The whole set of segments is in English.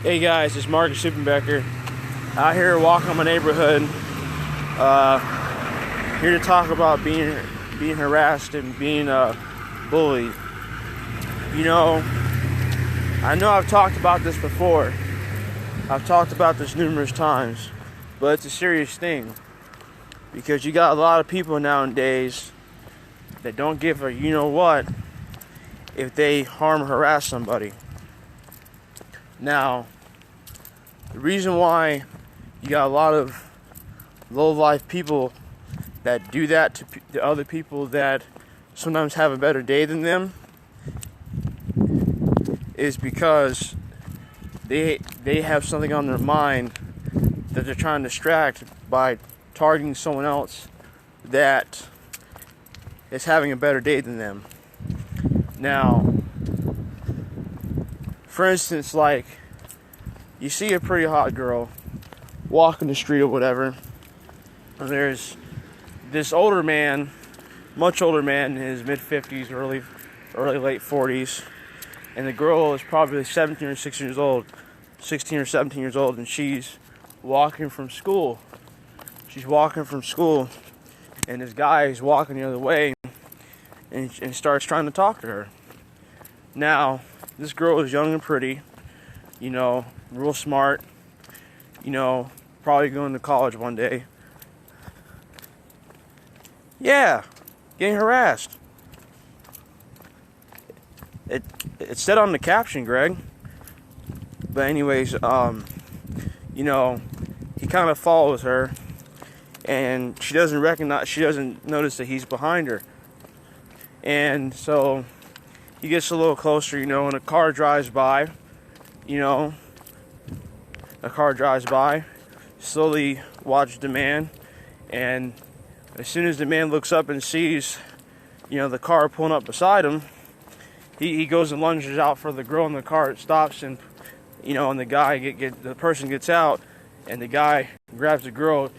Hey guys, it's Marcus Suppenbecker out here walking my neighborhood. Here to talk about being harassed and being bullied. You know I've talked about this before. I've talked about this numerous times, but it's a serious thing because you got a lot of people nowadays that don't give a you know what if they harm or harass somebody. Now, the reason why you got a lot of low-life people that do that to other people that sometimes have a better day than them is because they have something on their mind that they're trying to distract by targeting someone else that is having a better day than them. Now, for instance, like, you see a pretty hot girl walking the street or whatever, and there's this older man, much older man in his mid-50s, early late 40s, and the girl is probably 17 or 16 years old, and she's walking from school. And this guy is walking the other way and starts trying to talk to her. Now, this girl is young and pretty, real smart, probably going to college one day. Yeah, getting harassed. It said on the caption, Greg. But anyways, he kind of follows her, and she doesn't notice that he's behind her. And so he gets a little closer, and a car drives by, slowly watches the man, and as soon as the man looks up and sees, the car pulling up beside him, he goes and lunges out for the girl in the car. It stops, and and the person gets out, and the guy grabs the girl,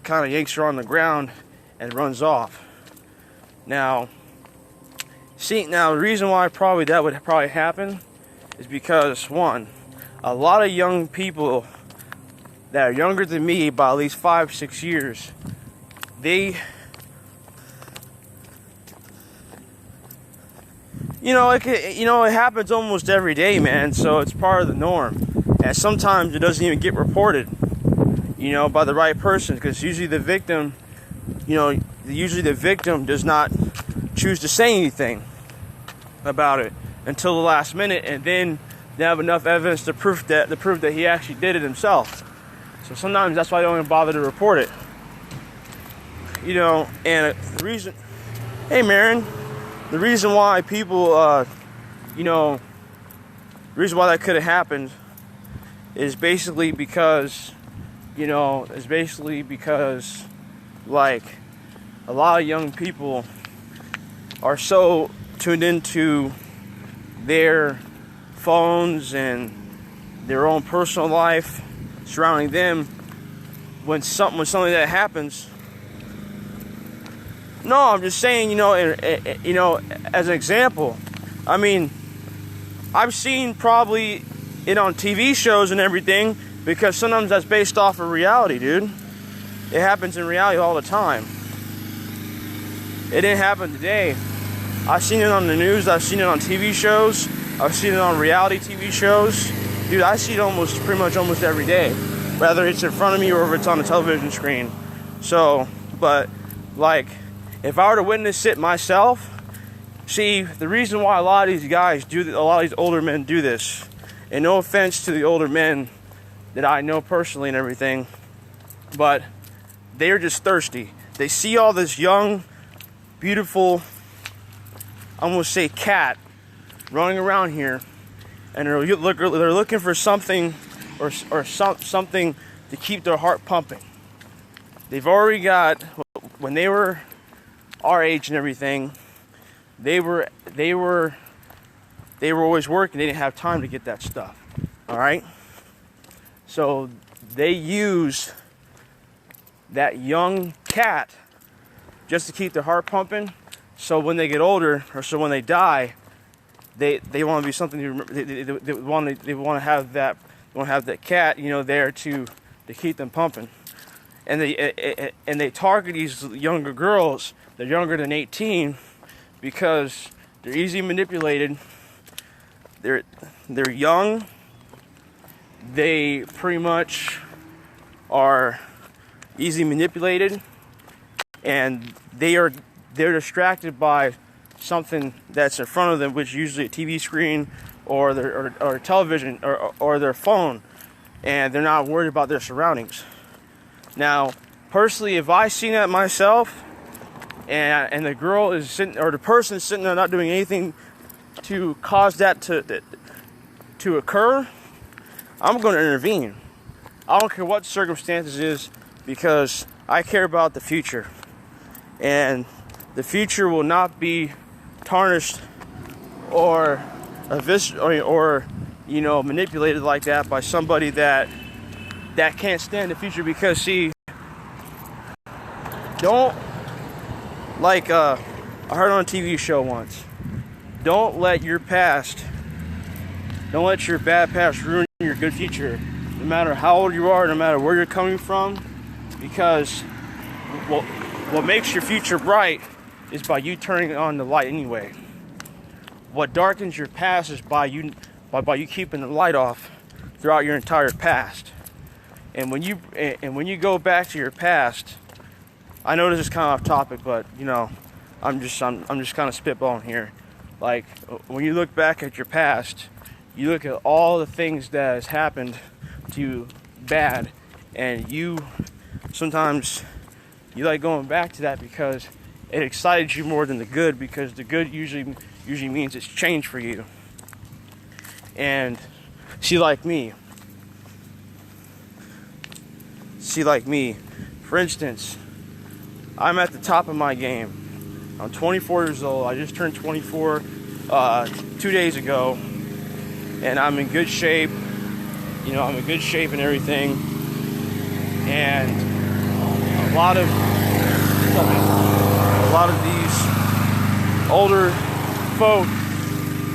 kind of yanks her on the ground, and runs off. Now, the reason why that would probably happen is because, one, a lot of young people that are younger than me by at least 5-6 years, it happens almost every day, man, so it's part of the norm. And sometimes it doesn't even get reported, by the right person, because usually the victim does not choose to say anything about it until the last minute, and then they have enough evidence to prove that he actually did it himself. So sometimes that's why they don't even bother to report it. And the reason, hey Marin, the reason why people, the reason why that could have happened is basically because, like, a lot of young people are so tuned into their phones and their own personal life surrounding them when something that happens. No, I'm just saying, as an example. I mean, I've seen probably it on TV shows and everything, because sometimes that's based off of reality, dude. It happens in reality all the time. It didn't happen today. I've seen it on the news, I've seen it on TV shows, I've seen it on reality TV shows. Dude, I see it pretty much almost every day, whether it's in front of me or if it's on the television screen. So, but, like, if I were to witness it myself, see, the reason why a lot of these older men do this, and no offense to the older men that I know personally and everything, but they're just thirsty. They see all this young, beautiful, I'm going to say cat, running around here, and they're looking for something or something to keep their heart pumping. They've already got, when they were our age and everything, they were always working. They didn't have time to get that stuff. All right? So they use that young cat just to keep their heart pumping. So when they get older, or so when they die, they want to be something. They want to have that want to have that cat, there to keep them pumping. And they target these younger girls. They're younger than 18 because they're easily manipulated. They're young. They pretty much are easily manipulated, and they're distracted by something that's in front of them, which is usually a TV screen or their television or their phone, and they're not worried about their surroundings. Now, personally, if I seen that myself, and the girl is sitting, or the person is sitting there not doing anything to cause that to occur, I'm going to intervene. I don't care what the circumstances is, because I care about the future, and the future will not be tarnished or manipulated like that by somebody that can't stand the future. Because see, don't, like I heard on a TV show once, don't let your bad past ruin your good future, no matter how old you are, no matter where you're coming from, because what makes your future bright is by you turning on the light anyway. What darkens your past is by you keeping the light off throughout your entire past. And when you go back to your past, I know this is kind of off topic, but I'm just kind of spitballing here. Like, when you look back at your past, you look at all the things that has happened to you bad, and sometimes you like going back to that because it excited you more than the good, because the good usually means it's change for you. And see, like me, for instance, I'm at the top of my game. I'm 24 years old. I just turned 24 2 days ago, and I'm in good shape. I'm in good shape and everything. And a lot of these older folk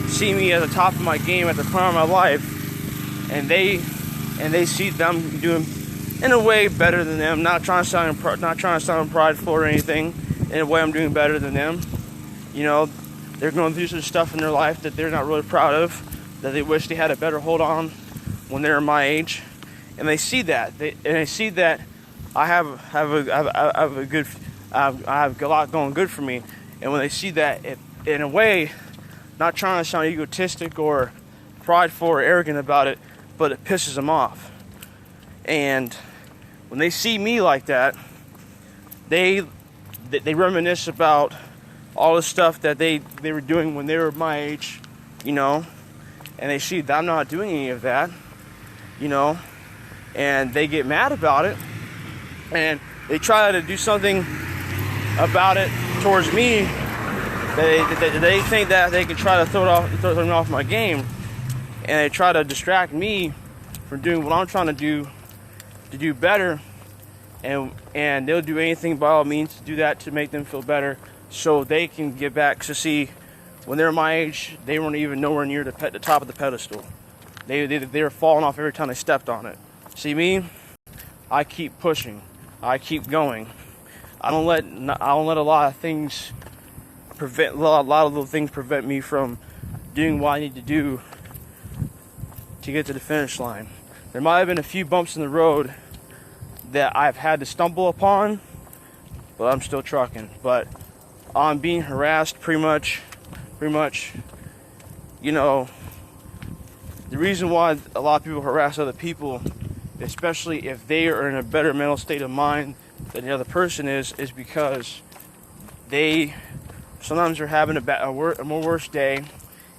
see me at the top of my game, at the prime of my life, and they see them doing in a way better than them. Not trying to sound prideful or anything. In a way, I'm doing better than them. They're going through some stuff in their life that they're not really proud of, that they wish they had a better hold on when they're my age, and they see that. They see that I have a lot going good for me, and when they see that, in a way, not trying to sound egotistic or prideful or arrogant about it, but it pisses them off. And when they see me like that, they reminisce about all the stuff that they were doing when they were my age, and they see that I'm not doing any of that, and they get mad about it, and they try to do something about it towards me. They think that they can try to throw me off my game, and they try to distract me from doing what I'm trying to do better, and they'll do anything by all means to do that, to make them feel better, so they can get back. To see, when they're my age, they weren't even nowhere near the top of the pedestal. They were falling off every time they stepped on it. See me? I keep pushing. I keep going. I don't let a lot of things prevent me from doing what I need to do to get to the finish line. There might have been a few bumps in the road that I've had to stumble upon, but I'm still trucking. But I'm being harassed pretty much. The reason why a lot of people harass other people, especially if they are in a better mental state of mind than the other person is because they sometimes are having a more worse day,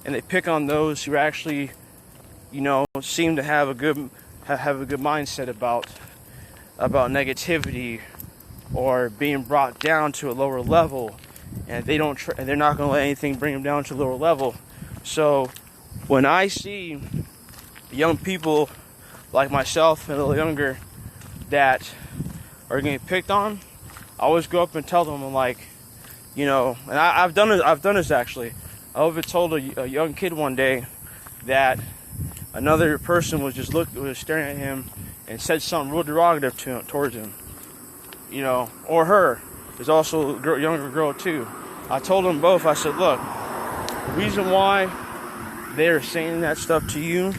and they pick on those who actually, seem to have a good mindset about negativity or being brought down to a lower level, and they're not going to let anything bring them down to a lower level. So when I see young people like myself and a little younger that are getting picked on, I always go up and tell them, I'm like, and I've done this actually. I over told a young kid one day that another person was staring at him and said something real derogative towards him, or her. There's also a younger girl too. I told them both, I said, look, the reason why they're saying that stuff to you.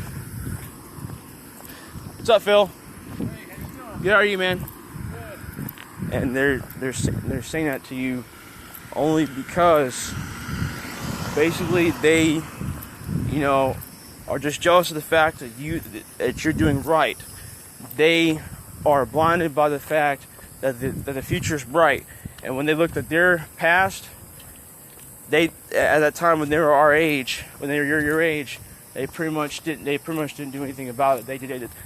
What's up, Phil? Hey, how you doing? Good, how are you, man? Good. And they're saying that to you only because basically they, are just jealous of the fact that you're doing right. They are blinded by the fact that the future is bright. And when they looked at their past, they at that time when they were our age, when they were your age, they pretty much didn't do anything about it. They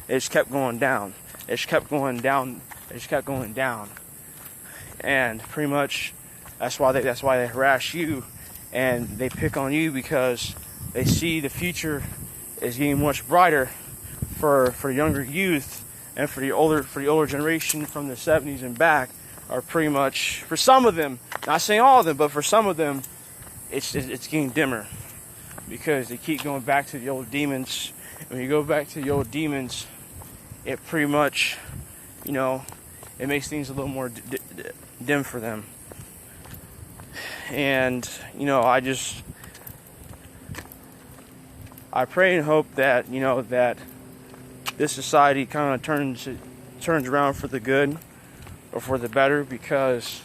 just kept going down. It just kept going down. It just kept going down. And pretty much that's why they harass you, and they pick on you because they see the future is getting much brighter for younger youth, and for the older generation from the 70s and back are pretty much, for some of them, not saying all of them, but for some of them, it's getting dimmer because they keep going back to the old demons. And when you go back to the old demons, it pretty much, it makes things a little more dim for them. And I pray and hope that that this society kind of turns around for the good or for the better, because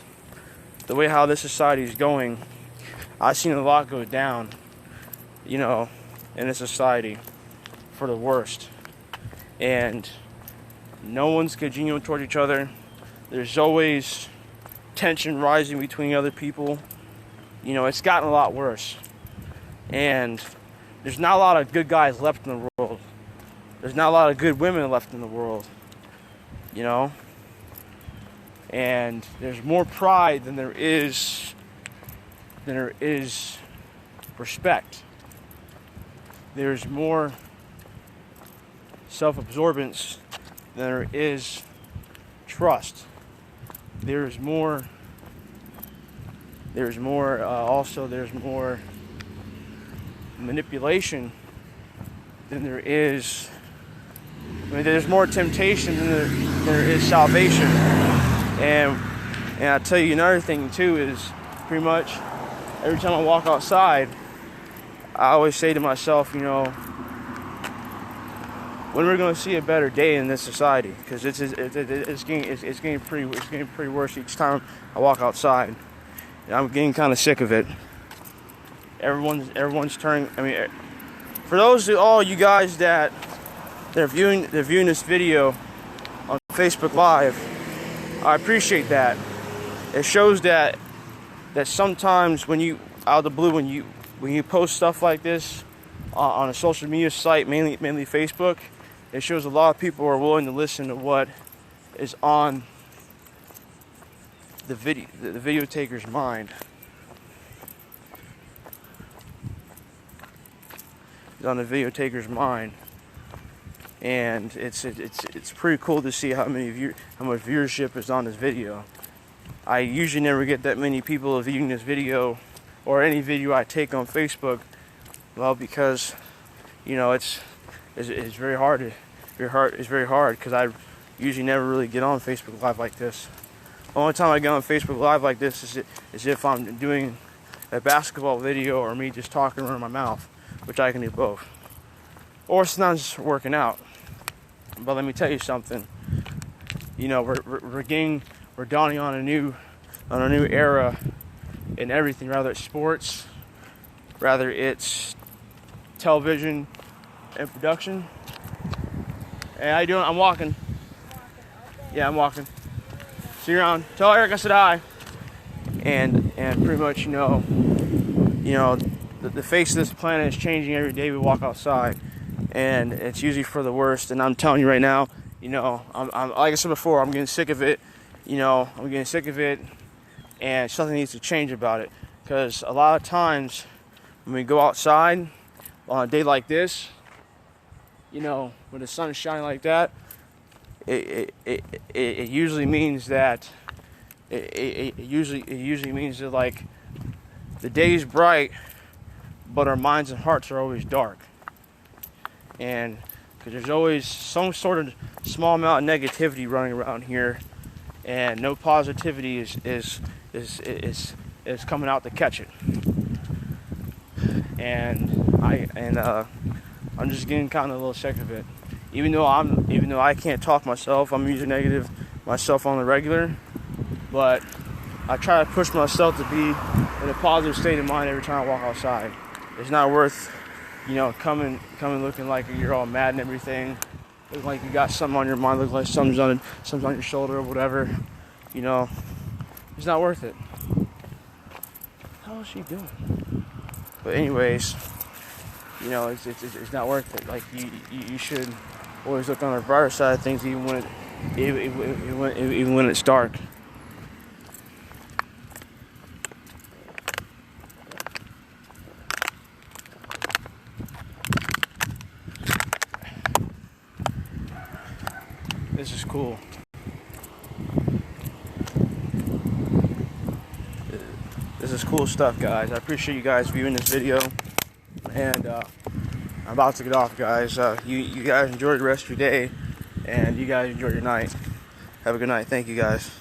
the way how this society is going, I've seen a lot go down, in this society for the worst. And no one's congenial toward each other. There's always tension rising between other people. It's gotten a lot worse. And there's not a lot of good guys left in the world. There's not a lot of good women left in the world. And there's more pride than there is respect. There's more self-absorbance than there is trust. There's more manipulation than there is. There's more temptation than there is salvation. And I'll tell you another thing too is pretty much every time I walk outside, I always say to myself, when we're going to see a better day in this society, because it's getting pretty worse each time I walk outside. And I'm getting kind of sick of it. Everyone's turning. For all you guys that they're viewing this video on Facebook Live, I appreciate that. It shows that sometimes when you out of the blue, when you post stuff like this on a social media site, mainly Facebook, it shows a lot of people are willing to listen to what is on the video taker's mind. It's on the video taker's mind, and it's pretty cool to see how much viewership is on this video. I usually never get that many people viewing this video or any video I take on Facebook. Well, because it's very hard. It's very hard because I usually never really get on Facebook Live like this. The only time I get on Facebook Live like this is if I'm doing a basketball video or me just talking around my mouth, which I can do both, or sometimes working out. But let me tell you something. We're dawning on a new era in everything. Rather it's sports, rather it's television and production. Hey, how you doing? I'm walking. Yeah, I'm walking. See you around. Tell Eric I said hi. And pretty much, the face of this planet is changing every day we walk outside, and it's usually for the worst. And I'm telling you right now, I'm like I said before, I'm getting sick of it. I'm getting sick of it, and something needs to change about it. Because a lot of times when we go outside on a day like this, when the sun is shining like that, it usually means that it usually means that like the day is bright, but our minds and hearts are always dark. and because there's always some sort of small amount of negativity running around here, and no positivity is coming out to catch it. And I'm just getting kind of a little sick of it. Even though I can't talk myself, I'm using negative myself on the regular, but I try to push myself to be in a positive state of mind every time I walk outside. It's not worth, coming looking like you're all mad and everything, looking like you got something on your mind, looking like something's on your shoulder or whatever. It's not worth it. How is she doing? But anyways, it's not worth it. Like you should always look on the brighter side of things, even when it's dark. This is cool. This is cool stuff, guys. I appreciate you guys viewing this video, and I'm about to get off, guys. You guys enjoy the rest of your day, and you guys enjoy your night. Have a good night. Thank you, guys.